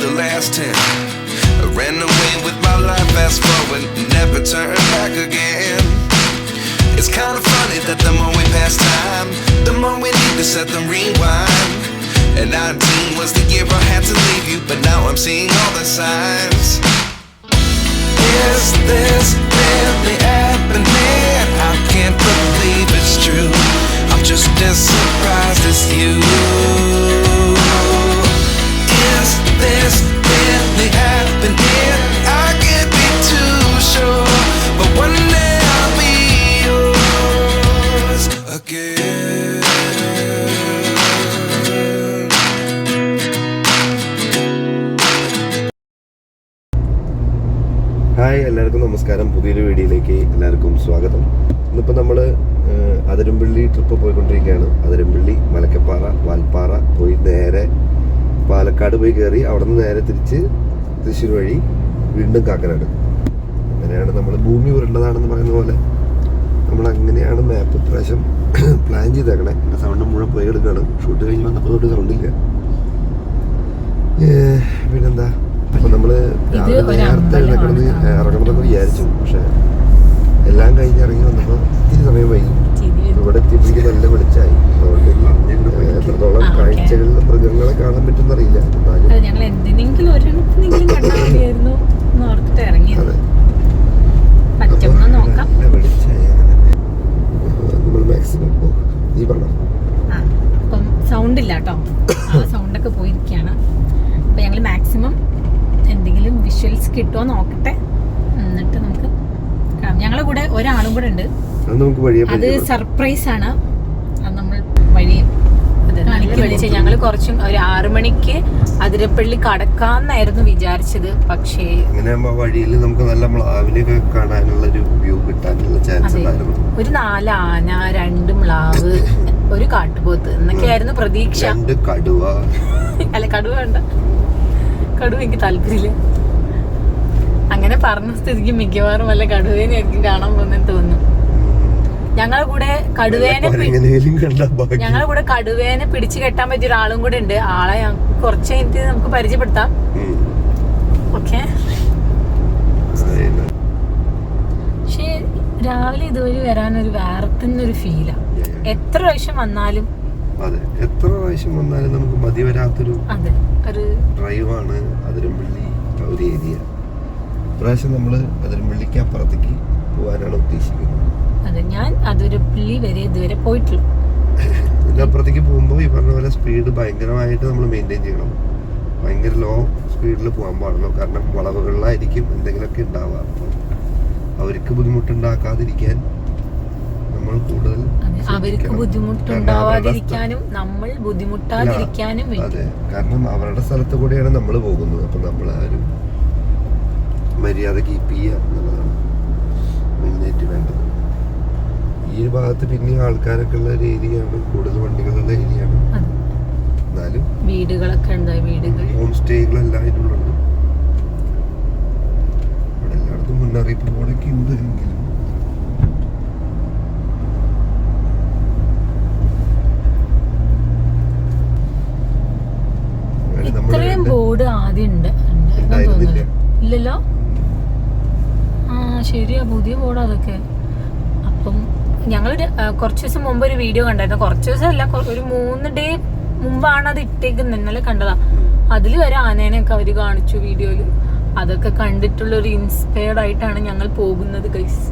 the last 10. I ran away with my life, fast forward, never turn back again. It's kind of funny that the more we pass time, the more we need to set the rewind. And 19 was the year I had to leave you, but now I'm seeing all the signs. Is this really happening? I can't believe it's true. I'm just as surprised as you. Is this really happening? I can't be too sure, but one day I'll be yours again. Hi, എല്ലാവർക്കും നമസ്കാരം. പുതിയൊരു വീഡിയോയിലേക്ക് എല്ലാവർക്കും സ്വാഗതം. ഇന്നിപ്പോൾ നമ്മൾ Athirappilly trip പോയിക്കൊണ്ടിരിക്കുകയാണ്. അതിരമ്പള്ളി, മലക്കപ്പാറ, വാൽപ്പാറ പോയി നേരെ പാലക്കാട് പോയി കയറി അവിടെ നിന്ന് നേരെ തിരിച്ച് തൃശ്ശൂർ വഴി വീണ്ടും കാക്കനാട്. അങ്ങനെയാണ് നമ്മൾ ഭൂമി ഉരുണ്ടതാണെന്ന് പറയുന്ന പോലെ നമ്മൾ അങ്ങനെയാണ് മാപ്പ് ഇപ്രാവശ്യം പ്ലാൻ ചെയ്തേക്കണേ. എൻ്റെ സൗണ്ട് മുഴുവൻ പോയി എടുക്കുകയാണ്. ഷൂട്ട് കഴിഞ്ഞ് വന്നപ്പോൾ തൊട്ട് സൗണ്ടില്ല. പിന്നെന്താ, അപ്പോൾ നമ്മൾ നേരത്തെ എഴുന്നേക്കണമെന്ന് ഇറങ്ങണമെന്നൊക്കെ വിചാരിച്ചു. പക്ഷെ എല്ലാം കഴിഞ്ഞ് ഇറങ്ങി വന്നപ്പോൾ ഇത്തിരി സമയം വൈകി. ഇവിടെ എത്തിയപ്പോഴേക്കും നല്ല വെളിച്ചായി. അതുകൊണ്ട് എത്രത്തോളം കാഴ്ചകളിൽ മൃഗങ്ങളെ കാണാൻ പറ്റുമെന്നറിയില്ല. നല്ല വെളിച്ചായി. നമ്മൾ മാക്സിമം നീ പറഞ്ഞോ. സൗണ്ട് ഇല്ല കേട്ടോ, സൗണ്ടൊക്കെ പോയിരിക്കുകയാണ്. അപ്പോൾ ഞങ്ങൾ മാക്സിമം എന്തെങ്കിലും വിഷ്വൽസ് കിട്ടുമോ നോക്കട്ടെ, എന്നിട്ട് നമുക്ക് ഞങ്ങളെ കൂടെ ഒരാളും കൂടെ ഉണ്ട്. അത് സർപ്രൈസ് ആണ്. അത് നമ്മൾ വഴി വിളിച്ച് ഞങ്ങൾ കുറച്ചും ഒരു 6 മണിക്ക് അതിരപ്പള്ളി കടക്കാന്നായിരുന്നു വിചാരിച്ചത്. പക്ഷേ വഴിയിൽ നമുക്ക് നല്ല മ്ലാവിനൊക്കെ കാണാനുള്ള ഒരു വ്യൂ കിട്ടാനുള്ള ചാൻസ് ഉണ്ടായിരുന്നു. ഒരു 4 ആന, 2 മ്ലാവ്, ഒരു കാട്ടുപോത്ത് എന്നൊക്കെയായിരുന്നു പ്രതീക്ഷ. കടുവ അല്ല, കടുവ വേണ്ട, കടുവ എനിക്ക് താല്പര്യമില്ല. അങ്ങനെ പറഞ്ഞ സ്ഥിതിക്ക് മിക്കവാറും വല്ല കടുവേനെയായിരിക്കും കാണാൻ പോകുന്നെന്ന് തോന്നുന്നു. ഞങ്ങളുടെ കൂടെ കടുവേനെ പിടിച്ചു കെട്ടാൻ പറ്റിയ ഒരാളും കൂടെ ഉണ്ട്. ആളെ കുറച്ച് കഴിഞ്ഞിട്ട് നമുക്ക് പരിചയപ്പെടുത്താം. ഓക്കെ. പക്ഷേ രാവിലെ ഇതുവഴി വരാനൊരു വേറെ തന്നെ ഒരു ഫീലാ. എത്ര പ്രാവശ്യം വന്നാലും നമുക്ക് മതി വരാത്തൊരു ഡ്രൈവാണ് അതിരമ്പള്ളി ഒരു ഏരിയ. ഇപ്രാവശ്യം നമ്മള് അതിരമ്പള്ളിക്ക് അപ്പുറത്തേക്ക് പോകാനാണ് ഉദ്ദേശിക്കുന്നത്. അതെ, ഞാൻ അതിരപ്പള്ളി വരെ ഇതുവരെ പോയിട്ടുള്ളൂ. അപ്പുറത്തേക്ക് പോകുമ്പോൾ ഈ പറഞ്ഞ പോലെ സ്പീഡ് ഭയങ്കരമായിട്ട് നമ്മൾ മെയിൻറ്റെയിൻ ചെയ്യണം. ഭയങ്കര ലോ സ്പീഡിൽ പോകാൻ പാടില്ല. കാരണം വളവുകളിലായിരിക്കും എന്തെങ്കിലുമൊക്കെ ഉണ്ടാവുക. അപ്പോൾ അവർക്ക് ബുദ്ധിമുട്ടുണ്ടാക്കാതിരിക്കാൻ നമ്മൾ കൂടുതൽ അവർക്ക് ബുദ്ധിമുട്ടുണ്ടാവാതിരിക്കാനും നമ്മൾ ബുദ്ധിമുട്ടാതിരിക്കാനും. അതെ, കാരണം അവരുടെ സ്ഥലത്ത് കൂടെയാണ് നമ്മൾ പോകുന്നത്. അപ്പൊ നമ്മൾ ആ ഒരു മര്യാദ കീപ്പ് ചെയ്യുക എന്നുള്ളതാണ് മെയിനായിട്ട് വേണ്ടത്. ഈ ഒരു ഭാഗത്ത് പിന്നെ ആൾക്കാരൊക്കെ ഉള്ള ഒരു ഏരിയയാണ്, കൂടുതൽ വണ്ടികളുള്ള ഏരിയയാണ്. എന്നാലും വീടുകളൊക്കെ ഉണ്ട്, വീടുകൾ, ഹോം സ്റ്റേകളെല്ലാം ഇതിനുള്ളുണ്ട്. ഇവിടെ എല്ലായിടത്തും മുന്നറിയിപ്പ് ബോർഡൊക്കെ ഉണ്ട്. എങ്കിലും ഇത്രയും ബോർഡ് ആദ്യം ഉണ്ട് ഇല്ലല്ലോ. ആ ശരിയാ, പുതിയ ബോർഡ് അതൊക്കെ. അപ്പം ഞങ്ങളൊരു കുറച്ച് ദിവസം മുമ്പ് ഒരു വീഡിയോ കണ്ടായിരുന്നു. കുറച്ച് ദിവസം അല്ല, ഒരു 3 ഡേ മുമ്പാണ് അത് ഇട്ടേക്കുന്നത്. ഇന്നലെ കണ്ടതാ. അതിൽ വരെ ആനേനെയൊക്കെ അവര് കാണിച്ചു വീഡിയോയില്. അതൊക്കെ കണ്ടിട്ടുള്ള ഒരു ഇൻസ്പയർഡ് ആയിട്ടാണ് ഞങ്ങൾ പോകുന്നത് ഗൈസ്.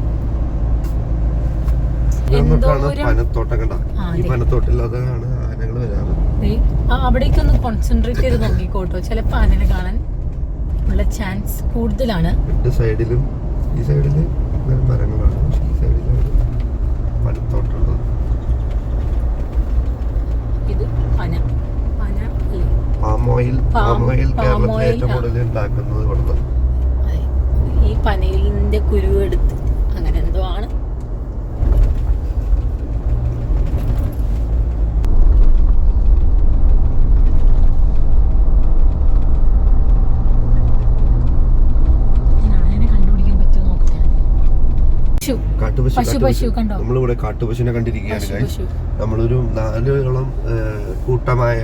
അവിടേക്കൊന്ന് കോൺസെൻട്രേറ്റ് ചെയ്ത് നോക്കിക്കോട്ടോ, ചിലപ്പോ ആനനെ കാണാൻ ഉള്ള ചാൻസ് കൂടുതലാണ്. സൈഡിലും ഈ സൈഡില് മരങ്ങളാണ്, ഈ സൈഡിലാണ് പനത്തോട്ടുള്ളത്. ഇത് പന അല്ലേ? പാം ഓയിൽ കേരളത്തിൽ ഏറ്റവും കൂടുതൽ ഉണ്ടാക്കുന്നത് കൊടുത്ത ഈ പനയിലിന്റെ കുരു എടുത്ത് അങ്ങനെ എന്തോ ആണ്. നമ്മളിവിടെ കാട്ടുപശുവിനെ കണ്ടിരിക്കുകയാണ്. നമ്മളൊരു 4 കൂട്ടമായ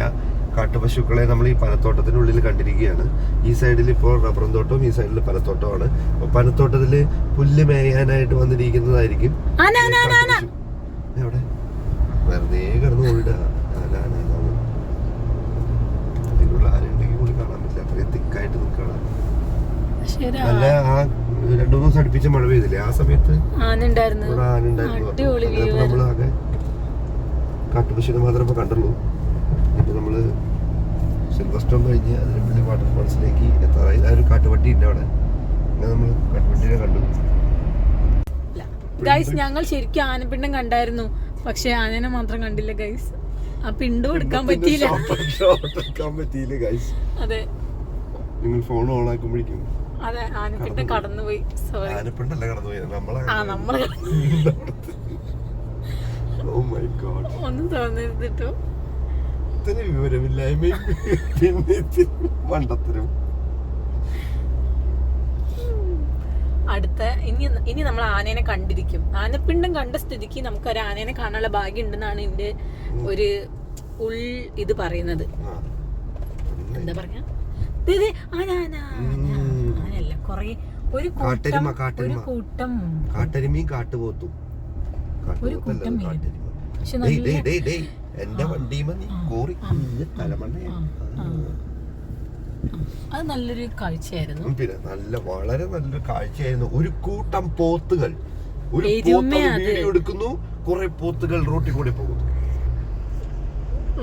കാട്ടുപശുക്കളെ നമ്മൾ ഈ പനത്തോട്ടത്തിനുള്ളിൽ കണ്ടിരിക്കുകയാണ്. ഈ സൈഡിൽ ഇപ്പോൾ റബ്ബറും തോട്ടവും, ഈ സൈഡിൽ പനത്തോട്ടമാണ്. അപ്പൊ പനത്തോട്ടത്തില് പുല്ല് മേയാനായിട്ട് വന്നിരിക്കുന്നതായിരിക്കും. എവിടെ വെറുതെ കിടന്ന് ഓടിടാ. അതിനുള്ള ആരുണ്ടെങ്കിൽ കൂടി കാണാൻ പറ്റില്ല, അത്രയും തിക്കായിട്ട് നിൽക്കണം. നല്ല ആ 2-3 ദിവസം അടുപ്പിച്ച മഴ പെയ്തില്ലേ, ആ സമയത്ത് ഒരു ആനുണ്ടായിരുന്നു. നമ്മളാകെ കാട്ടുപശുവിനെ മാത്രമേ ഇപ്പൊ കണ്ടുള്ളൂ. ഇപ്പൊ നമ്മള് സിൽവർ സ്റ്റോൺ കഴിഞ്ഞ് അതിരപ്പള്ളി വാട്ടർഫാൾസിലേക്ക് എത്താറായി. ഒരു കാട്ടുപട്ടി ഉണ്ട് അവിടെ. അങ്ങനെ നമ്മൾ കാട്ടുപട്ടിനെ കണ്ടു. ഗൈസ്, ഞങ്ങൾ ശരിക്കും ആനപ്പിണ്ടം കണ്ടായിരുന്നു, പക്ഷെ ആനനെ മാത്രം കണ്ടില്ല ഗൈസ്. ആ പിണ്ടം എടുക്കാൻ പറ്റിയില്ല. അതെ, നിങ്ങൾ ഫോൺ ഓൺ ആക്കുമ്പോഴേക്കും അതെ ആനപ്പിണ്ടം കടന്നുപോയി. സോറി, ആനപ്പിണ്ടല്ല കടന്നുപോയി, നമ്മളെ ഒന്നും തോന്നരുതിട്ടോ. വിവരമില്ലായ്മയും മണ്ടത്തരം. അടുത്ത ഇനി നമ്മൾ ആനേനെ കണ്ടിരിക്കും. ആനപ്പിണ്ടം കണ്ട സ്ഥിതിക്ക് നമുക്ക് ഒരു ആനേനെ കാണാനുള്ള ഭാഗ്യം ഉണ്ടെന്നാണ് എന്റെ ഒരു ഇത് പറയുന്നത്. എന്താ പറയാ, ആനല്ല, കൊറേ ഒരു കൂട്ടം കാട്ടരിമീൻ കാട്ടുപോത്തും ഒരു കൂട്ടം. എന്റെ വണ്ടിയുമ്പോ നീ കോറി തലമണ്ണ. അത് നല്ലൊരു കാഴ്ചയായിരുന്നു. പിന്നെ വളരെ നല്ലൊരു കാഴ്ചയായിരുന്നു. ഒരു കൂട്ടം പോത്തുകൾ, ഒരു വീഡിയോ എടുക്കുന്നു, കുറെ പോത്തുകൾ റോട്ടിൽ കൂടെ പോകുന്നു.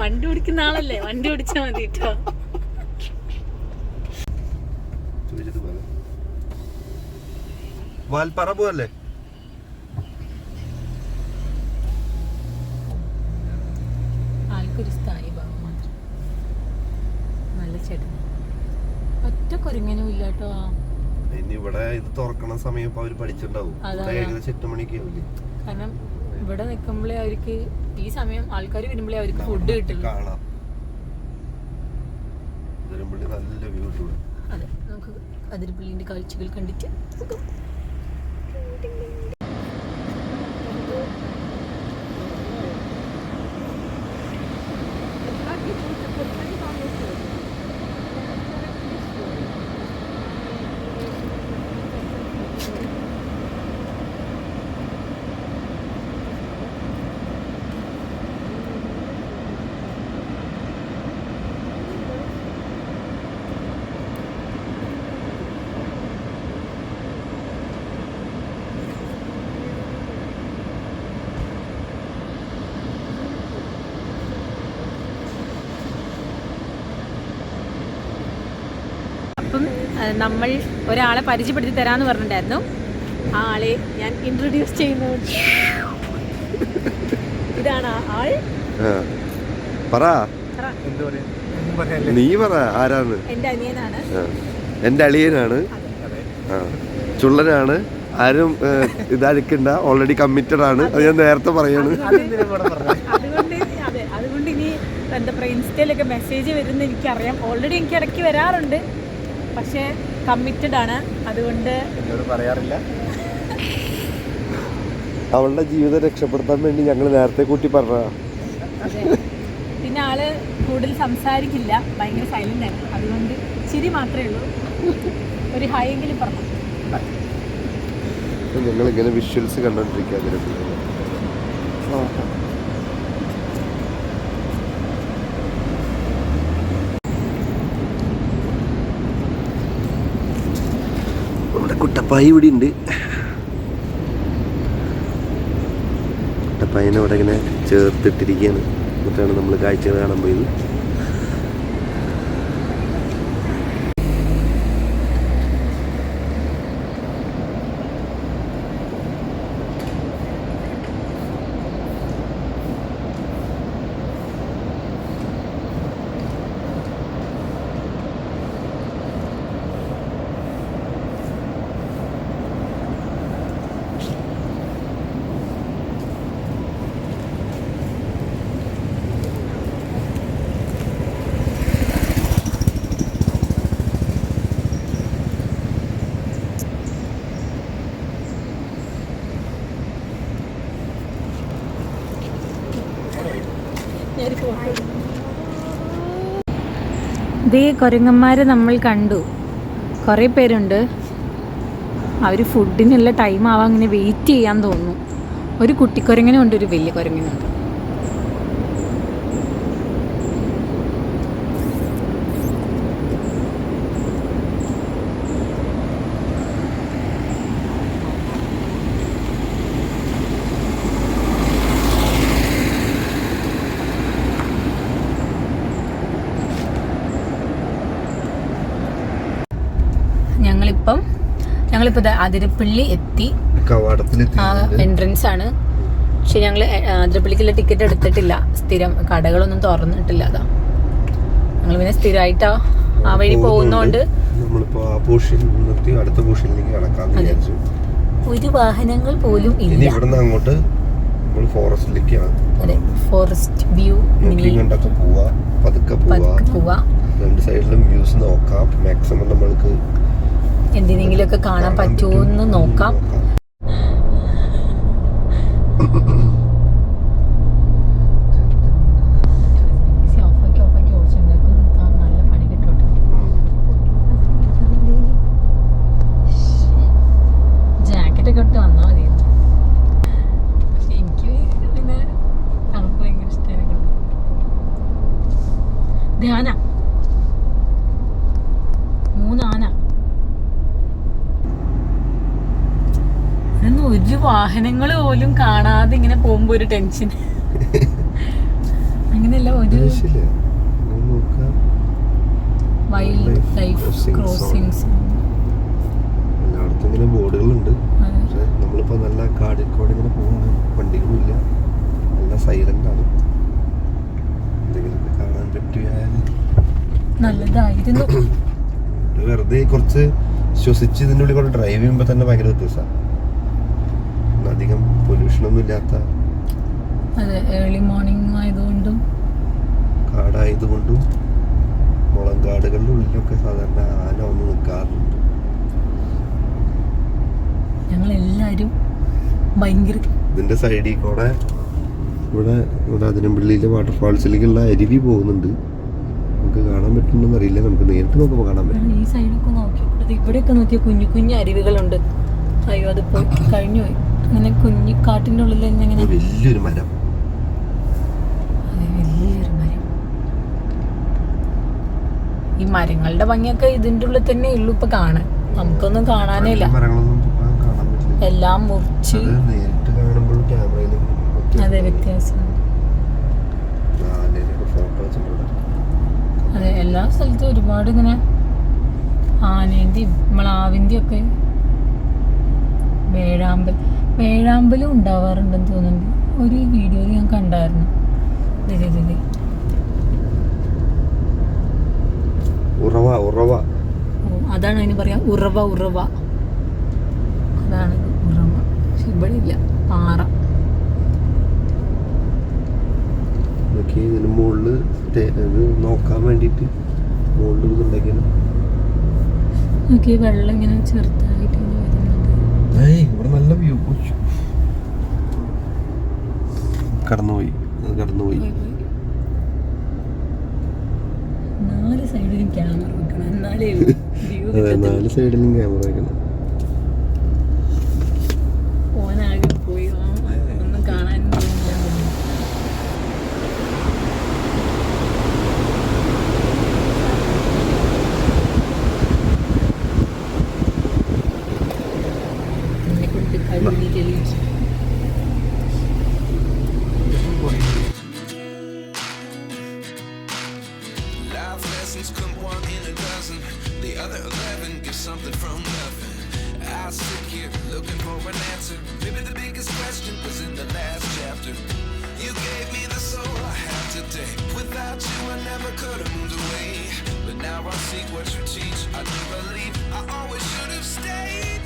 വണ്ടി ഓടിക്കുന്ന ആളല്ലേ, വണ്ടി ഓടിച്ചാ മതി. വാൽപ്പാറ പോവല്ലേ? ആൾക്കൊരു സ്ഥായി ഭാഗം മാത്രം. നല്ല ചേട്ടൻ, ഒറ്റ കൊരങ്ങനും ഇല്ല കേട്ടോ. ഇനി ഇവിടെ ഇത് തുറക്കണ സമയം ഇപ്പൊ അവര് പഠിച്ചിട്ടുണ്ടാവും. ഏകദേശം 8 മണിക്ക്. കാരണം ഇവിടെ നിൽക്കുമ്പോഴേ അവർക്ക് ഈ സമയം ആൾക്കാർ വരുമ്പോഴേ അവർക്ക് ഫുഡ് കിട്ടും. കാണാം, നല്ല വ്യൂ. അതെ, നമുക്ക് അതിരപ്പള്ളിന്റെ കാഴ്ചകൾ കണ്ടിട്ട് നമ്മൾ ഒരാളെ പരിചയപ്പെടുത്തി തരാന്ന് പറഞ്ഞിട്ടുണ്ടായിരുന്നു. ആ ആളെ ഞാൻ ഇൻട്രൊഡ്യൂസ് ചെയ്യുന്നു. ഇതാണ് ആൾ. നീ പറ ആരാണ്? എന്റെ അനിയനാണ്. എന്റെ അളിയനാണ്. ചുള്ളനാണ്. ആരും ഇതായിരിക്കണ്ട, ഓൾറെഡി കമ്മിറ്റഡ് ആണ്. അത് ഞാൻ നേരത്തെ പറയാണ്. അതുകൊണ്ട് ഇനി എന്താ പറയുക, ഇൻസ്റ്റയിലൊക്കെ മെസ്സേജ് വരുന്ന എനിക്കറിയാം. ഓൾറെഡി എനിക്ക് ഇടയ്ക്ക് വരാറുണ്ട്, പക്ഷേ കമ്മിറ്റഡ് ആണ്. അതുകൊണ്ട് പറയാറില്ല. അവളുടെ ജീവിതം രക്ഷപ്പെടുത്താൻ വേണ്ടി ഞങ്ങൾ നേരത്തെ കൂട്ടി പറഞ്ഞ. അതെ, പിന്നെ ആള് കൂടുതൽ സംസാരിക്കില്ല, ഭയങ്കര സൈലന്റ് ആണ്. അതുകൊണ്ട് ചിരി മാത്രമേ ഉള്ളൂ. ഒരു ഹായ് എങ്കിലും പറഞ്ഞു. ഞങ്ങൾ ഇങ്ങനെ വിഷ്വൽസ് കണ്ടോണ്ടിരിക്കുക. കുട്ടപ്പായി ഇവിടെ ഉണ്ട്. കുട്ടപ്പായിനെ ഇവിടെ ഇങ്ങനെ ചേർത്തിട്ടിരിക്കുകയാണ്. എന്നിട്ടാണ് നമ്മൾ കാഴ്ചകൾ കാണാൻ പോയത്. ദേ കുരങ്ങന്മാരെ നമ്മൾ കണ്ടു. കുറേ പേരുണ്ട്. അവർ ഫുഡിനുള്ള ടൈം ആവാൻ ഇങ്ങനെ വെയിറ്റ് ചെയ്യാൻ തോന്നുന്നു. ഒരു കുട്ടിക്കുരങ്ങനും ഉണ്ട്, ഒരു വലിയ കുരങ്ങനുണ്ട്. ഞങ്ങളിപ്പോൾ അതിരപ്പള്ളി എത്തി. എൻട്രൻസ് ആണ്. പക്ഷെ ഞങ്ങൾ അതിരപ്പള്ളിക്കുള്ള ടിക്കറ്റ് എടുത്തിട്ടില്ല. സ്ഥിരം കടകളൊന്നും തുറന്നിട്ടില്ല. അതാ ഞങ്ങൾ പിന്നെ സ്ഥിരമായിട്ടാ ആ വഴി പോകുന്നോണ്ട് ഒരു വാഹനങ്ങൾ പോലും ഇല്ല. അതെ, ഫോറസ്റ്റ് വ്യൂ പോവാ. രണ്ട് സൈഡിലും വ്യൂസ് നോക്കാം. മാക്സിമം നമ്മൾക്ക് എന്തെങ്കിലുമൊക്കെ കാണാൻ പറ്റുമോ എന്ന് നോക്കാം. ജാക്കറ്റൊക്കെ ഇട്ട് വന്നാൽ മതി. പക്ഷെ എനിക്ക് പിന്നെ തണുപ്പ് ഭയങ്കര ഇഷ്ടമാണ്. ധ്യാന 3 ആന. ഒരു വാഹനങ്ങൾ പോലും കാണാതെ ഇങ്ങനെ പോകുമ്പോ ഒരു ടെൻഷൻ. അങ്ങനെയല്ല, ഒരു വൈൽഡ് ലൈഫ് ക്രോസിംഗ്സ് എല്ലായിടത്തും ഇങ്ങനെ ബോർഡുകളുണ്ട്. പക്ഷെ നമ്മളിപ്പോ നല്ല കാടിക്കോടെ ഇങ്ങനെ പോവാണ്. വണ്ടികളുമില്ല, നല്ല സൈലന്റ് ആണ്. എന്തെങ്കിലുമൊക്കെ കാണാൻ പറ്റിയാൽ നല്ലതായിരുന്നു. വെറുതെ കുറച്ച് ശ്വസിച്ച് ഇതിൻ്റെ ഉള്ളിൽ കൂടെ ഡ്രൈവ് ചെയ്യുമ്പോൾ തന്നെ ഭയങ്കര വ്യത്യാസമാണ്. അധികം പൊല്യൂഷനൊന്നും ഇല്ലാത്ത, അതെ, ഏർലി മോർണിംഗ് ആയതുകൊണ്ടും കാടായതുകൊണ്ടും മുളങ്കാടുകളുടെ ഉള്ളിലൊക്കെ സാധാരണ ആന വന്ന് നിൽക്കാറുണ്ട്. ഞങ്ങളെല്ലാരും ഭയങ്കര ഇതിന്റെ സൈഡിൽ കൂടെ ഇവിടെ അതിരമ്പള്ളിയിലെ വാട്ടർഫാൾസിലേക്കുള്ള അരുവി പോകുന്നുണ്ട്. നമുക്ക് കാണാൻ പറ്റുമെന്ന് അറിയില്ല. നമുക്ക് നേരിട്ട് നോക്കുമ്പോൾ കാണാൻ പറ്റും. ഈ സൈഡൊക്കെ നോക്കി, ഇവിടെയൊക്കെ നോക്കിയ കുഞ്ഞു കുഞ്ഞു അരുവികളുണ്ട്. അയ്യോ, അത് പോയി കഴിഞ്ഞു പോയി. അങ്ങനെ കുഞ്ഞി കാട്ടിന്റെ ഉള്ളിൽ തന്നെ വലിയൊരു മരം. വലിയൊരു മരം. ഈ മരങ്ങളുടെ ഭംഗിയൊക്കെ ഇതിന്റെ ഉള്ളിൽ തന്നെ ഉള്ളു ഇപ്പൊ കാണാൻ. നമുക്കൊന്നും കാണാനേ ഇല്ല. എല്ലാം മുറിച്ച്. അതെ, വ്യത്യാസം. അതെ, എല്ലാ സ്ഥലത്തും ഒരുപാട് ഇങ്ങനെ ആനേന്റെയും മ്ലാവിന്റെയും ഒക്കെ വേഴാമ്പലും ഉണ്ടാവാറുണ്ടെന്ന് തോന്നുന്നുണ്ട്. ഒരു വീഡിയോയിൽ ഞാൻ കണ്ടായിരുന്നു. അതാണ് അതിന് പറയാ, ഉറവ. അതാണ് ഉറവ. പക്ഷെ ഇവിടെ ഇല്ല, പാറ. ഇതിന് മുകളില് നോക്കാൻ വേണ്ടിട്ട് മുകളിൽ ഇതുണ്ടാക്കിയാണ്. വെള്ളം ഇങ്ങനെ ചെറുതായിട്ട് ഇവിടെ നല്ല വ്യൂ. കടന്നുപോയി. 4 സൈഡിലും ക്യാമറ വെക്കണം, എന്നാലേ വ്യൂ. 4 സൈഡിലും ക്യാമറ വെക്കണം. ഓനാകെ പോയി, ഒന്നും കാണാനും തോന്നില്ല. Life lessons come 1 in a dozen. The other 11 give something from nothing. I sit here looking for an answer. Maybe the biggest question was in the last chapter. You gave me the soul I have today. Without you I never could have moved away. But now I seek what you teach. I do believe I always should have stayed.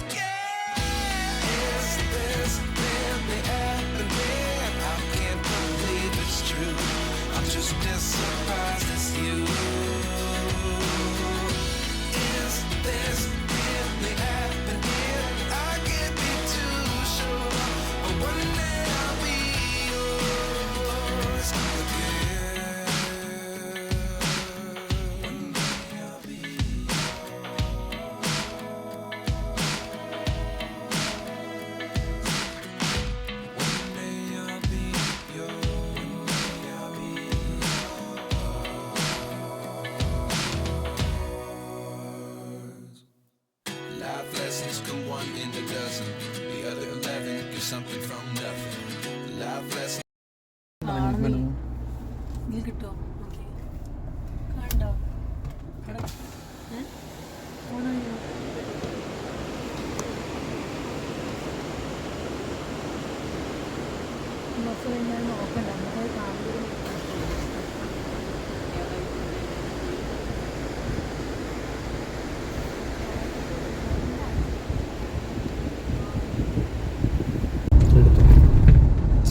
Is this really happening? I can't believe it's true. I'm just as surprised as you. Is this really happening? I can't be too sure. But one day I'll be yours again. One day. in a dozen. The other 11 get something from nothing. Life lesson. കിട്ടോ കണ്ടോ നോക്കണ്ട നമുക്ക് കാണുന്നത്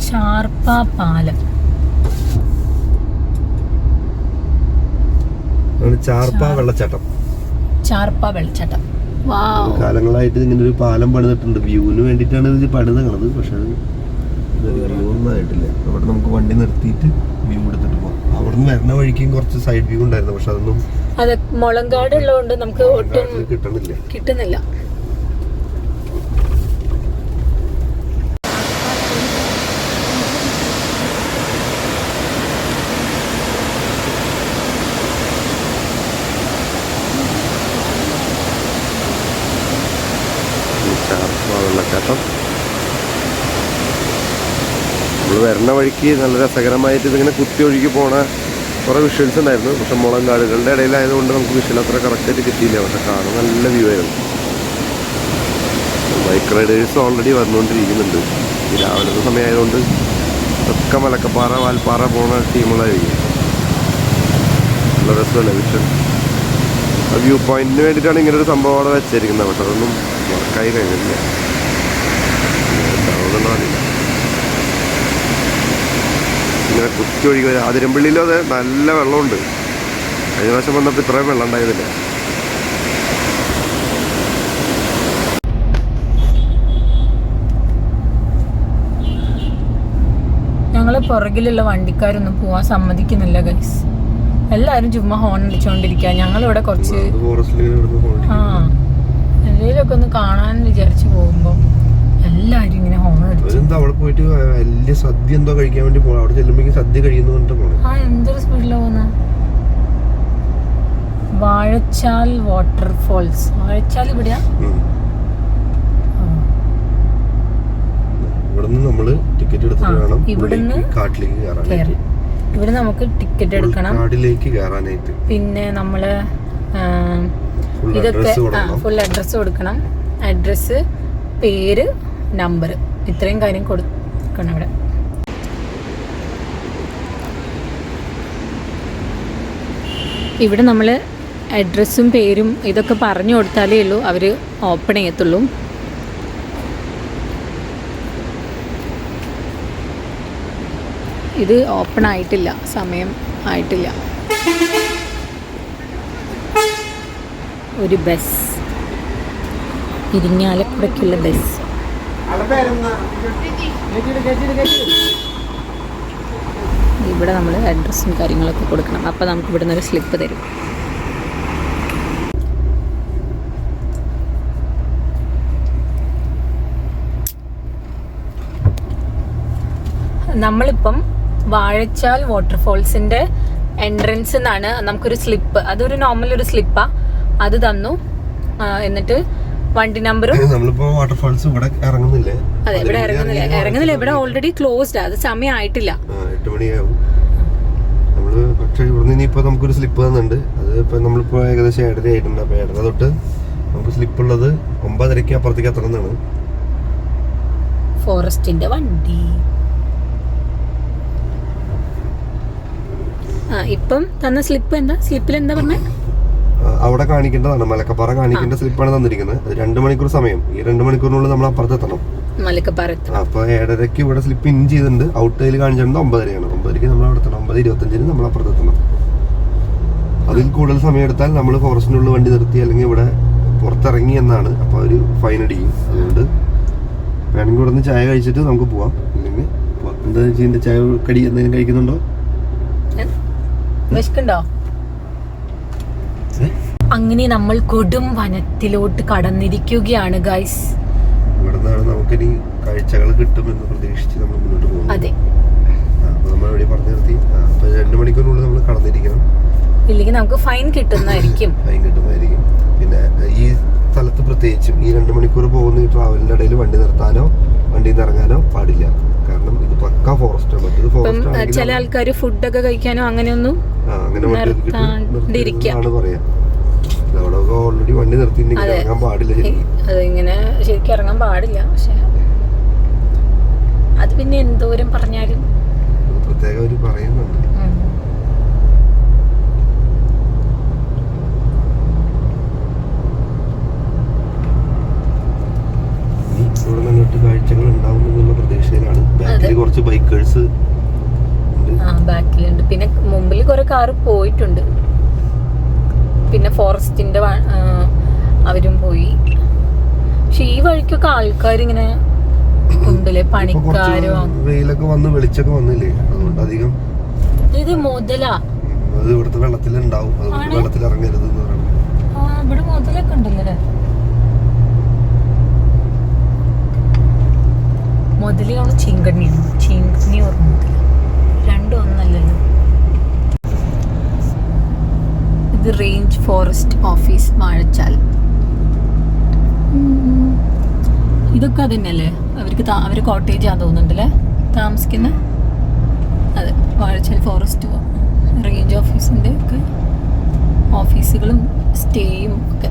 ഷാർപ്പ പാലം ചാർപ്പ വെള്ളച്ചാട്ടം. ചാർപ്പ വെള്ളച്ചാട്ടം കാലങ്ങളായിട്ട് ഇങ്ങനെ ഒരു പാലം പണിതിട്ടുണ്ട്. വ്യൂവിന് വേണ്ടിയിട്ടാണ് ഇത് പണിതണത്. പക്ഷെ അത് വ്യൂ ഒന്നും ആയിട്ടില്ല. അവിടെ നമുക്ക് വണ്ടി നിർത്തിയിട്ട് വ്യൂ എടുത്തിട്ട് പോകാം. അവിടെ നിന്ന് വരുന്ന വഴിക്കും കുറച്ച് സൈഡ് വ്യൂ ഉണ്ടായിരുന്നു. പക്ഷെ അതൊന്നും അതെ മുളങ്കാട് ഉള്ളതുകൊണ്ട് നമുക്ക് ഒട്ടും കിട്ടുന്നില്ല. വെള്ളച്ചാട്ടം നമ്മൾ വരുന്ന വഴിക്ക് നല്ല രസകരമായിട്ട് ഇതിങ്ങനെ കുത്തി ഒഴുകി പോണ കുറേ വിഷ്വൽസ് ഉണ്ടായിരുന്നു. പക്ഷെ മുളങ്കാടുകളുടെ ഇടയിലായതുകൊണ്ട് നമുക്ക് വിഷ്വൽ അത്ര കറക്റ്റായിട്ട് കിട്ടിയില്ല. പക്ഷെ കാണാൻ നല്ല വ്യൂ ആയിരുന്നു. ബൈക്ക് റൈഡേഴ്സ് ഓൾറെഡി വന്നുകൊണ്ടിരിക്കുന്നുണ്ട്. ഈ രാവിലത്തെ സമയമായതുകൊണ്ട് ഒക്കെ മലക്കപ്പാറ വാൽപ്പാറ പോണ ടീമുകളായിരിക്കും. നല്ല രസമല്ലേ വിഷ്വൽ. ആ വ്യൂ പോയിന്റിന് വേണ്ടിയിട്ടാണ് ഇങ്ങനെ ഒരു സംഭവം അവിടെ വെച്ചിരിക്കുന്നത്. പക്ഷെ അതൊന്നും വർക്കായി കഴിഞ്ഞില്ല. ഇങ്ങനെ കുത്തി ഒഴുകി വരും. അതിരമ്പള്ളിയിലും അതെ നല്ല വെള്ളമുണ്ട്. കഴിഞ്ഞ പ്രാവശ്യം വന്നപ്പോൾ ഇത്രയും വെള്ളം ഉണ്ടായതില്ല. ഞങ്ങളെ പുറകിലുള്ള വണ്ടിക്കാരൊന്നും പോവാൻ സമ്മതിക്കുന്നില്ല ഗൈസ്. എല്ലാവരും ചുമ്മാ ഹോൺ അടിച്ചോണ്ടിരിക്കുക. ഞങ്ങളിവിടെ കുറച്ച് എന്തെങ്കിലുമൊക്കെ ഒന്ന് കാണാൻ വിചാരിച്ചു പോകുമ്പോ എല്ലാരും ഇങ്ങനെ ഹോൺ അടിച്ചു. അവിടെ പോയിട്ട് വലിയ സദ്യ എന്തോ കഴിക്കാൻ വേണ്ടി പോകണം. അവിടെ ചെല്ലുമ്പോ സദ്യ കഴിയുന്നു. ആ എന്തൊരു സ്പീഡിലാ പോകുന്ന. വാഴച്ചാൽ വാട്ടർഫോൾസ്. വാഴച്ചാൽ ഇവിടെയാ. ഇവിടുന്ന് നമ്മള് ടിക്കറ്റ് എടുത്തിട്ട് വേണം ഇവിടുന്ന് കാട്ടിലേക്ക് കയറാൻ. ഇവിടെ നമുക്ക് ടിക്കറ്റ് എടുക്കണം കാട്ടിലേക്ക് കയറാനായിട്ട്. പിന്നെ നമ്മള് ഇതൊക്കെ ഫുൾ അഡ്രസ്സ് കൊടുക്കണം. അഡ്രസ്സ്, പേര്, നമ്പർ, ഇത്രയും കാര്യം കൊടുക്കണം ഇവിടെ. ഇവിടെ നമ്മൾ അഡ്രസ്സും പേരും ഇതൊക്കെ പറഞ്ഞു കൊടുത്താലേ ഉള്ളൂ അവർ ഓപ്പൺ ചെയ്യത്തുള്ളൂ. ഇത് ഓപ്പൺ ആയിട്ടില്ല, സമയം ആയിട്ടില്ല. ഒരു ബസ്, ഇരിങ്ങാലക്കുടയ്ക്കുള്ള ബസ്. ഇവിടെ നമ്മൾ അഡ്രസ്സും കാര്യങ്ങളൊക്കെ കൊടുക്കണം. അപ്പോൾ നമുക്ക് ഇവിടെ നിന്നൊരു സ്ലിപ്പ് തരും. നമ്മളിപ്പം വാഴച്ചാൽ വാട്ടർഫോൾസിൻ്റെ എൻട്രൻസ് എന്നാണ് നമുക്കൊരു സ്ലിപ്പ്. അതൊരു നോർമൽ ഒരു സ്ലിപ്പാണ്. അത് തന്നു. എന്നിട്ട് വണ്ടി നമ്പറും. നമ്മളിപ്പോ വാട്ടർഫോൾസ് ഇവിടെ ഇറങ്ങുന്നില്ലേ? അതെ, ഇവിടെ ഇറങ്ങുന്നില്ല. ഇവിടെ ഓൾറെഡി ക്ലോസ്ഡ്. അത് സമയം ആയിട്ടില്ല. 8 മണിയാവും. നമ്മള് പക്ഷേ ഇവിടെ ഇനിയിപ്പോ നമുക്കൊരു സ്ലിപ്പ് തന്നിട്ടുണ്ട്. അത് ഇപ്പൊ നമ്മളിപ്പോ ഏകദേശം 7:30 ആയിട്ടുണ്ട്. അപ്പൊ 7:30 തൊട്ട് നമുക്ക് സ്ലിപ്പ് ഉള്ളത് 9:30 അപ്പുറത്തേക്ക് എത്തണമെന്നാണ്. ഫോറസ്റ്റിന്റെ വണ്ടി. ഇപ്പം തന്ന സ്ലിപ്പ് എന്താ? സ്ലിപ്പിൽ എന്താ പറഞ്ഞ? അവിടെ കാണിക്കേണ്ടതാണ്. മലക്കപ്പാറ കാണിക്കേണ്ട സ്ലിപ്പാണ് തന്നിരിക്കുന്നത്. അത് 2 മണിക്കൂർ സമയം. ഈ 2 മണിക്കൂറിനുള്ളിൽ നമ്മൾ അപ്പുറത്തെത്തണം. മലക്കപ്പാറ. അപ്പൊ 7:30 ഇവിടെ സ്ലിപ്പ് ഇൻ ചെയ്തിട്ടുണ്ട്. ഔട്ട് കയ്യിൽ കാണിച്ചിട്ടുണ്ട് 9:30 9:30 നമ്മൾ അവിടെ എത്തണം. 9:25 നമ്മൾ അപ്പുറത്തെത്തണം. അതിൽ കൂടുതൽ സമയം എടുത്താൽ നമ്മൾ ഫോറസ്റ്റിനുള്ളിൽ വണ്ടി നിർത്തി അല്ലെങ്കിൽ ഇവിടെ പുറത്തിറങ്ങി എന്നാണ്. അപ്പൊ ഒരു ഫൈൻ അടിക്കും. അതുകൊണ്ട് വേണമെങ്കിൽ ഇവിടെ നിന്ന് ചായ കഴിച്ചിട്ട് നമുക്ക് പോവാം. അല്ലെങ്കിൽ എന്താ ചെയ്യുന്നത്? ചായ കടി എന്തെങ്കിലും കഴിക്കുന്നുണ്ടോ? വിശക്കുണ്ടോ? അങ്ങനെ നമ്മൾ കൊടും വനത്തിലോട്ട് കടന്നിരിക്കുകയാണ് ഗൈസ്. ഇവിടുന്നാണ് നമുക്കിനി കാഴ്ചകൾ കിട്ടുമെന്ന് പ്രതീക്ഷിച്ച് നമ്മൾ മുന്നോട്ട് പോകും. അതെ, നമ്മൾ ഇവിടെ പറഞ്ഞു നിർത്തി. 2 മണിക്കൂറിനുള്ളിൽ നമ്മൾ കടന്നിരിക്കണം. ഇല്ലെങ്കിൽ നമുക്ക് ഫൈൻ കിട്ടുന്നതായിരിക്കും. പിന്നെ ഈ സ്ഥലത്ത് പ്രത്യേകിച്ച് പ്രത്യേകിച്ചും ഈ 2 മണിക്കൂർ പോകുന്ന ഈ ട്രാവലിന്റെ ഇടയിൽ വണ്ടി നിർത്താനോ വണ്ടിയിൽ നിന്ന് ഇറങ്ങാനോ പാടില്ല. കാരണം ഇത് പക്കാ ഫോറസ്റ്റ് ആണ്. മറ്റേത് ഫോറസ്റ്റ് ചില ആൾക്കാർ ഫുഡൊക്കെ കഴിക്കാനോ അങ്ങനെയൊന്നും അങ്ങനെ ആണ് പറയാ. അവിടെ ഓൾറെഡി വണ്ടി നിർത്തിയിട്ടുണ്ടെങ്കിൽ ഇറങ്ങാൻ പാടില്ല. അതിങ്ങനെ ശരിക്കും ഇറങ്ങാൻ പാടില്ല. പക്ഷെ അത് പിന്നെ എന്തോരം പറഞ്ഞാലും പ്രത്യേകം അവര് പറയുന്നുണ്ട്. ഇവിടെ നിന്നിട്ട് കാഴ്ചകൾ ഉണ്ടാവും എന്നുള്ള പ്രതീക്ഷയിലാണ്. ബാക്കിൽ കുറച്ച് ബൈക്കേഴ്സ് ബാക്കിലുണ്ട്. പിന്നെ മുമ്പിൽ കുറെ കാറ് പോയിട്ടുണ്ട്. പിന്നെ ഫോറസ്റ്റിന്റെ അവരും പോയി. പക്ഷെ ഈ വഴിക്കൊക്കെ ആൾക്കാരിങ്ങനെ ഉണ്ടല്ലേ, പണിക്കാരോ. വെയിലൊക്കെ വന്ന് വെളിച്ചൊക്കെ വന്നില്ലേ, അതുകൊണ്ട് അധികം ഇത് മുതലാ. അത് ഇവിടുത്തെ വെള്ളത്തിലുണ്ടാവും. അതുകൊണ്ട് വെള്ളത്തിൽ ഇറങ്ങരുത് എന്ന് പറയുന്നത്. ഇവിടെ മുതലൊക്കെ ഉണ്ടല്ലേ. മുതലാണ് ചീങ്കണ്ണിയാണ്. ചീങ്കണ്ണി ഓർമ്മ മുതല രണ്ടും ഒന്നല്ലല്ലോ. ഇത് റേഞ്ച് ഫോറസ്റ്റ് ഓഫീസ് വാഴച്ചാൽ. ഇതൊക്കെ അതന്നെയല്ലേ അവര് കോട്ടേജ് ആണെന്ന് തോന്നുന്നുണ്ടല്ലേ താമസിക്കുന്ന. അതെ, വാഴച്ചാൽ ഫോറസ്റ്റ് റേഞ്ച് ഓഫീസിന്റെ ഒക്കെ ഓഫീസുകളും സ്റ്റേയും ഒക്കെ.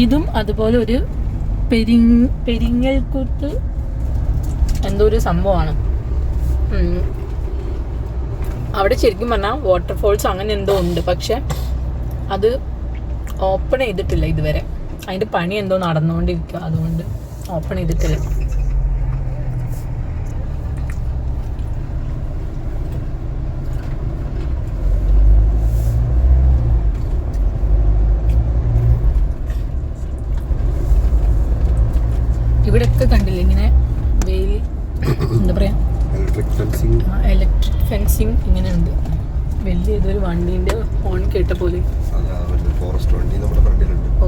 ഇതും അതുപോലെ ഒരു പെരിങ്ങൽക്കുത്ത് എന്തോ ഒരു സംഭവമാണ്. അവിടെ ശരിക്കും പറഞ്ഞാൽ വാട്ടർഫോൾസ് അങ്ങനെ എന്തോ ഉണ്ട്. പക്ഷെ അത് ഓപ്പൺ ചെയ്തിട്ടില്ല ഇതുവരെ. അതിൻ്റെ പണി എന്തോ നടന്നുകൊണ്ടിരിക്കുക, അതുകൊണ്ട് ഓപ്പൺ ചെയ്തിട്ടില്ല. ഇവിടെയൊക്കെ കണ്ടില്ലേ ഇങ്ങനെ വെയിൽ, എന്താ പറയാ, ഇലക്ട്രിക് ഫെൻസിങ് ഇങ്ങനെ ഉണ്ട്. വലിയ ഇതൊരു വണ്ടീന്റെ ഹോൺ കേട്ട പോലെ. ഓ,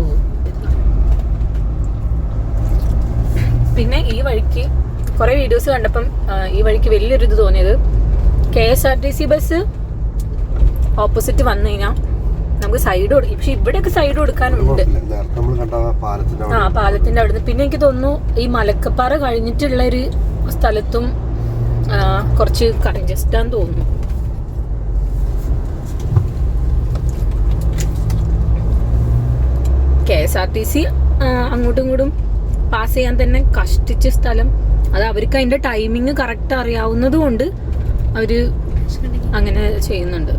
പിന്നെ ഈ വഴിക്ക് കുറെ വീഡിയോസ് കണ്ടപ്പം ഈ വഴിക്ക് വലിയൊരു ഇത് തോന്നിയത്, KSRTC ബസ് ഓപ്പോസിറ്റ് വന്നു കഴിഞ്ഞാൽ നമുക്ക് സൈഡ് കൊടുക്കും. പക്ഷെ ഇവിടെയൊക്കെ സൈഡ് കൊടുക്കാനുണ്ട്. പാലത്തിന്റെ അവിടുന്ന്. പിന്നെ എനിക്ക് തോന്നുന്നു ഈ മലക്കപ്പാറ കഴിഞ്ഞിട്ടുള്ള ഒരു സ്ഥലത്തും കുറച്ച് കൺജസ്റ്റ് ആണെന്ന് തോന്നുന്നു. KSRTC അങ്ങോട്ടും ഇങ്ങോട്ടും പാസ് ചെയ്യാൻ തന്നെ കഷ്ടിച്ച സ്ഥലം. അത് അവർക്ക് അതിന്റെ ടൈമിങ് കറക്റ്റ് അറിയാവുന്നത് കൊണ്ട് അവര് അങ്ങനെ ചെയ്യുന്നുണ്ട്.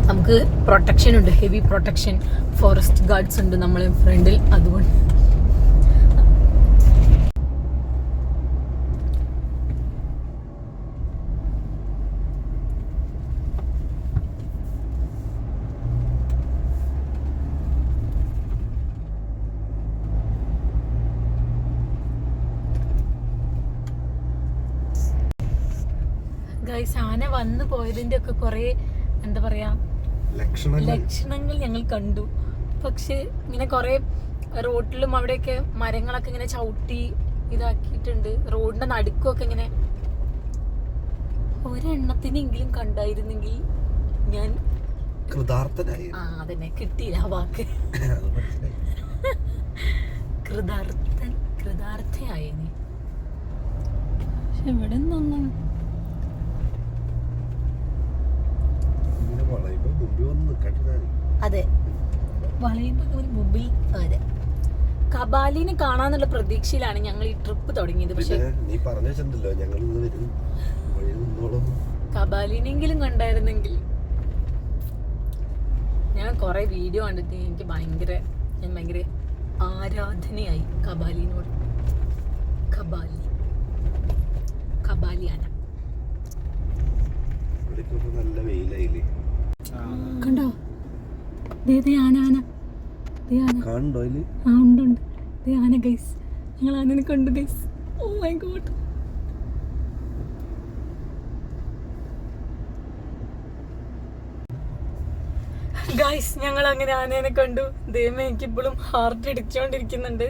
നമുക്ക് പ്രൊട്ടക്ഷൻ ഉണ്ട്, ഹെവി പ്രൊട്ടക്ഷൻ. ഫോറസ്റ്റ് ഗാർഡ്സ് ഉണ്ട് നമ്മളെ ഫ്രണ്ടിൽ. അതുകൊണ്ട് ഗൈസ്, ആന വന്നു പോയതിന്റെ ഒക്കെ കുറെ എന്താ പറയാ ലക്ഷണങ്ങൾ ഞങ്ങൾ കണ്ടു. പക്ഷെ ഇങ്ങനെ കുറെ റോഡിലും അവിടെയൊക്കെ മരങ്ങളൊക്കെ ഇങ്ങനെ ചവിട്ടി ഇതാക്കിയിട്ടുണ്ട്. റോഡിന്റെ നടുക്കൊക്കെ ഇങ്ങനെ. ഒരെണ്ണത്തിനെങ്കിലും കണ്ടായിരുന്നെങ്കിൽ ഞാൻ അതന്നെ കിട്ടിയില്ല ആ വാക്ക്. കൃതാർത്ഥയായേനെ. പക്ഷെ ഇവിടെ നിന്നൊന്നും അതെ വളയുമ്പോ മുമ്പിൽ. അതെ, കബാലിനെ കാണാന്നുള്ള പ്രതീക്ഷയിലാണ് ഞങ്ങൾ ഈ ട്രിപ്പ് തുടങ്ങിയത്. പക്ഷെ കബാലിനെങ്കിലും കണ്ടായിരുന്നെങ്കിൽ. ഞാൻ കുറെ വീഡിയോ കണ്ടിട്ട് എനിക്ക് ഭയങ്കര ആരാധനയായി കബാലിനോട്. കബാലിയാന നല്ല വെയിലായില്ലേ, കണ്ടോ? ആന കണ്ടോ? ഉണ്ട്. ആന ഗൈസ്, ഞങ്ങൾ ആനനെ കണ്ടു guys. Oh my God. Guys ഞങ്ങൾ അങ്ങനെ ആനേനെ കണ്ടു. ദൈവമേ, എനിക്കിപ്പോഴും ഹാർട്ട് ഇടിച്ചോണ്ടിരിക്കുന്നുണ്ട്.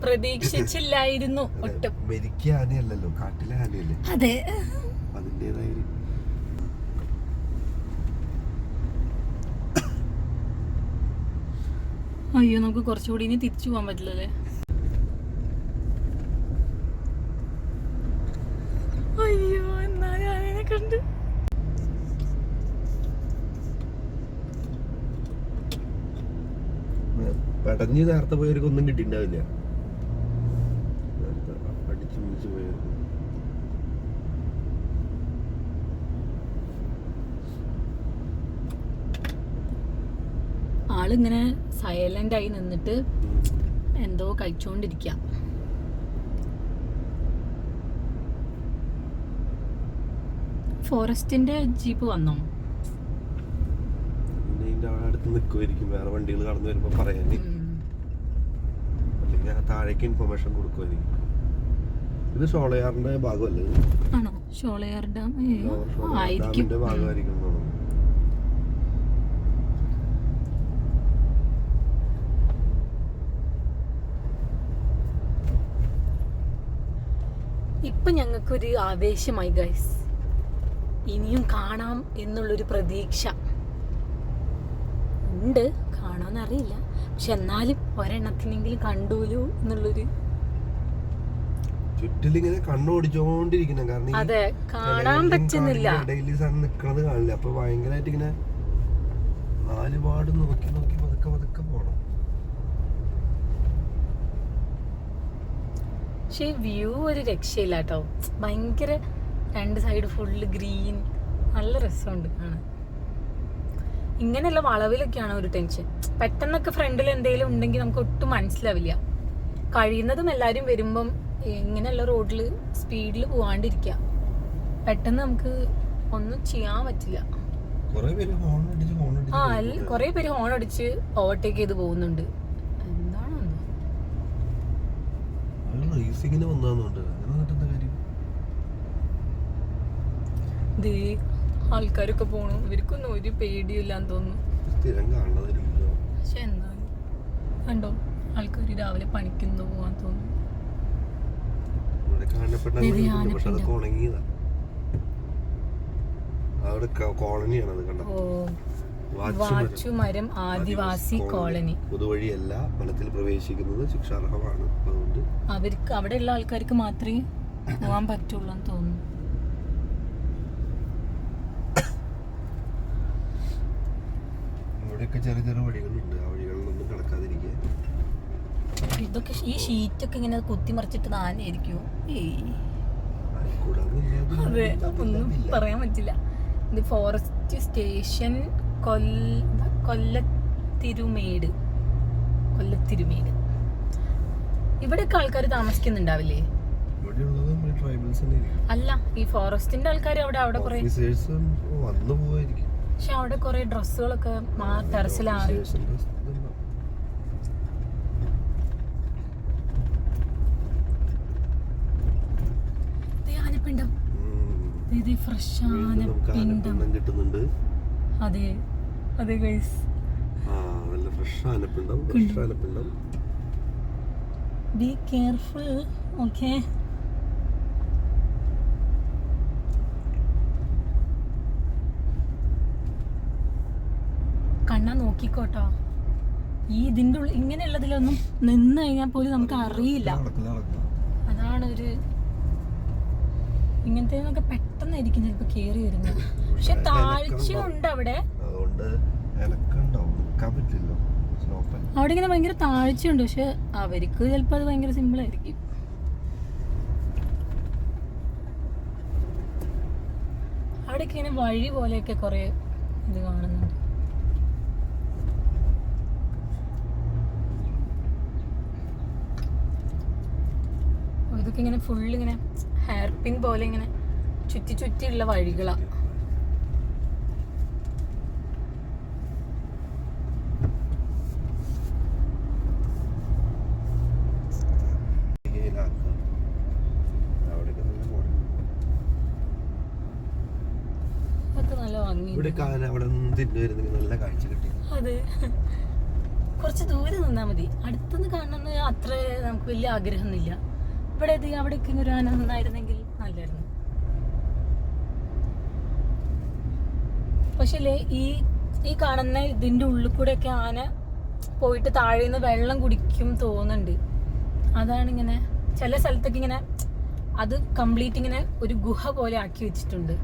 പ്രതീക്ഷിച്ചില്ലായിരുന്നു ഒട്ടും. മെരിക്കിയ ആനയല്ലല്ലോ, കാട്ടിലെ ആനയല്ലേ. അതെ, അതിൻ്റെതായ അയ്യോ നമുക്ക് കുറച്ചുകൂടി ഇനി തിരിച്ചു പോകാൻ പറ്റില്ലല്ലേ. അയ്യോ എന്നാലും ആനേനെ കണ്ട്. പടഞ്ഞ് നേരത്തെ പോയവർക്ക് ഒന്നും കിട്ടിണ്ടാവില്ല. അടിച്ചു മിടിച്ചു പോയവർക്ക് ആളിങ്ങനെ സൈലന്റ് ആയി നിന്നിട്ട് എന്തോ കഴിച്ചോണ്ടിരിക്ക. ഫോറസ്റ്റിന്റെ ജീപ്പ് വന്നോ? അടുത്ത് നിൽക്കുമായിരിക്കും, വേറെ വണ്ടികൾ കടന്നു വരുമ്പോ പറയാൻ, അല്ലെങ്കിൽ താഴേക്ക് ഇൻഫർമേഷൻ കൊടുക്കുമായിരിക്കും. ഇത് ഷോളയാറിന്റെ ഭാഗമല്ലേ? ആണോ? ഷോളയാർ ഡാം ഡാമിന്റെ ഭാഗമായിരിക്കും. ഇപ്പൊ ഞങ്ങൾക്കൊരു ആവേശമായി ഗൈസ്, ഇനിയും കാണാം എന്നുള്ളൊരു പ്രതീക്ഷ ഉണ്ട്. കാണാന്നറിയില്ല, പക്ഷെ എന്നാലും ഒരെണ്ണത്തിനെങ്കിലും കണ്ടൂലോ എന്നുള്ളൊരു. ചുറ്റിലിങ്ങനെ കണ്ണോടിച്ചോണ്ടിരിക്കണം, കാരണം അതെ കാണാൻ പറ്റുന്നില്ല. ഡെയിലി സാധനം നിക്കണത് കാണില്ല. അപ്പൊ ഭയങ്കരമായിട്ട് ഇങ്ങനെ നാലുപാട് നോക്കി നോക്കി പതുക്കെ പതുക്കെ പോണം. പക്ഷെ വ്യൂ ഒരു രക്ഷയില്ല കേട്ടോ. ഭയങ്കര രണ്ട് സൈഡ് ഫുള്ള് ഗ്രീൻ, നല്ല രസമുണ്ട് കാണാൻ. ഇങ്ങനെയുള്ള വളവിലൊക്കെയാണ് ഒരു ടെൻഷൻ. പെട്ടെന്നൊക്കെ ഫ്രണ്ടിൽ എന്തെങ്കിലും ഉണ്ടെങ്കിൽ നമുക്ക് ഒട്ടും മനസ്സിലാവില്ല. കഴിയുന്നതും എല്ലാവരും വരുമ്പം ഇങ്ങനെയുള്ള റോഡിൽ സ്പീഡിൽ പോവാണ്ടിരിക്കുക. പെട്ടെന്ന് നമുക്ക് ഒന്നും ചെയ്യാൻ പറ്റില്ല. കൊറേ പേര് ഹോൺ അടിച്ച് ഓവർടേക്ക് ചെയ്ത് പോകുന്നുണ്ട്. എന്താണോ ആൾക്കാരൊക്കെ പോണു. ഇവർക്കൊന്നും ഒരു പേടിയില്ലാന്ന് തോന്നുന്നു. പക്ഷെ എന്നാലും കണ്ടോ, ആൾക്കാർ രാവിലെ പണിക്കുന്നു പോവാൻ തോന്നുന്നു. വാച്ചുമരം ആദിവാസി കോളനി. പൊതുവഴിയല്ല, വനത്തിൽ പ്രവേശിക്കുന്നത് ശിക്ഷാർഹമാണ്. അതുകൊണ്ട് അവർക്ക് അവിടെയുള്ള ആൾക്കാർക്ക് മാത്രമേ പോവാൻ പറ്റുള്ളൂ എന്ന് തോന്നുന്നു. ഇവിടെയൊക്കെ ചെറിയ ചെറിയ വഴികളുണ്ട്, ആ വഴികളിലൊന്നും കിടക്കാതിരിക്കുക. ഇതൊക്കെ ഈ ഷീറ്റൊക്കെ ഇങ്ങനെ കുത്തിമറിച്ചിട്ട് ആനയായിരിക്കും. അതെ, ഒന്നും പറയാൻ പറ്റില്ല. ഇത് ഫോറസ്റ്റ് സ്റ്റേഷൻ കൊല്ലത്തിരുമേട്. ഇവിടെയൊക്കെ ആൾക്കാർ താമസിക്കുന്നുണ്ടാവില്ലേ? അല്ല, ഈ ഫോറസ്റ്റിന്റെ ആൾക്കാർ അവിടെ കുറെ. പക്ഷെ അവിടെ കുറെ ഡ്രസ്സുകളൊക്കെ ടെറസിലാണ്. ആനപ്പിണ്ടം, ഇത് ഫ്രഷ് ആനപ്പിണ്ടം കിട്ടുന്നുണ്ട്. അതെ അതെ ഗൈസ്, നല്ല ഫ്രഷ് ആനപ്പിണ്ടം. Be careful. ഓക്കേ, കണ്ണാ നോക്കിക്കോട്ടോ. ഈ ഇതിൻ്റെ ഉള്ളിൽ ഇങ്ങനെയുള്ളതിലൊന്നും നിന്ന് കഴിഞ്ഞാൽ പോലും നമുക്ക് അറിയില്ല. അതാണ് ഒരു ഇങ്ങനത്തെ പെട്ടെന്നായിരിക്കും ചിലപ്പോൾ കയറി വരുന്നത്. പക്ഷെ താഴ്ചയുണ്ട് അവിടെ. അവിടെ ഇങ്ങനെ ഭയങ്കര താഴ്ചയുണ്ട്. പക്ഷെ അവർക്ക് ചിലപ്പോൾ അത് ഭയങ്കര സിമ്പിൾ ആയിരിക്കും. അവിടെയൊക്കെ ഇങ്ങനെ വഴി പോലെയൊക്കെ കുറെ ഇത് കാണുന്നുണ്ട്. ഇതൊക്കെ ഇങ്ങനെ ഫുള്ള് ഇങ്ങനെ ഹെയർ പിൻ പോലെ ഇങ്ങനെ ചുറ്റി ചുറ്റിയുള്ള വഴികളാ. ഇതൊക്കെ നല്ല ഇവിടെ അവിടെ നിന്ന് തിരിഞ്ഞു വരുന്നെങ്കിൽ നല്ല കാഴ്ച കിട്ടി. അതെ, കുറച്ച് ദൂരെ നിന്നാ മതി. അടുത്തുനിന്ന് കാണണമെന്ന് അത്ര നമുക്ക് വലിയ ആഗ്രഹമൊന്നുമില്ല. ഇവിടെ അവിടേക്ക് ഒരു ആന നിന്നായിരുന്നെങ്കിൽ നല്ലായിരുന്നു. പക്ഷേ ഈ കാണുന്ന ഇതിന്റെ ഉള്ളിൽ കൂടെ ഒക്കെ ആന പോയിട്ട് താഴെ നിന്ന് വെള്ളം കുടിക്കും തോന്നുന്നുണ്ട്. അതാണ് ഇങ്ങനെ ചില സ്ഥലത്തൊക്കെ ഇങ്ങനെ അത് കംപ്ലീറ്റ് ഇങ്ങനെ ഒരു ഗുഹ പോലെ ആക്കി വെച്ചിട്ടുണ്ട്.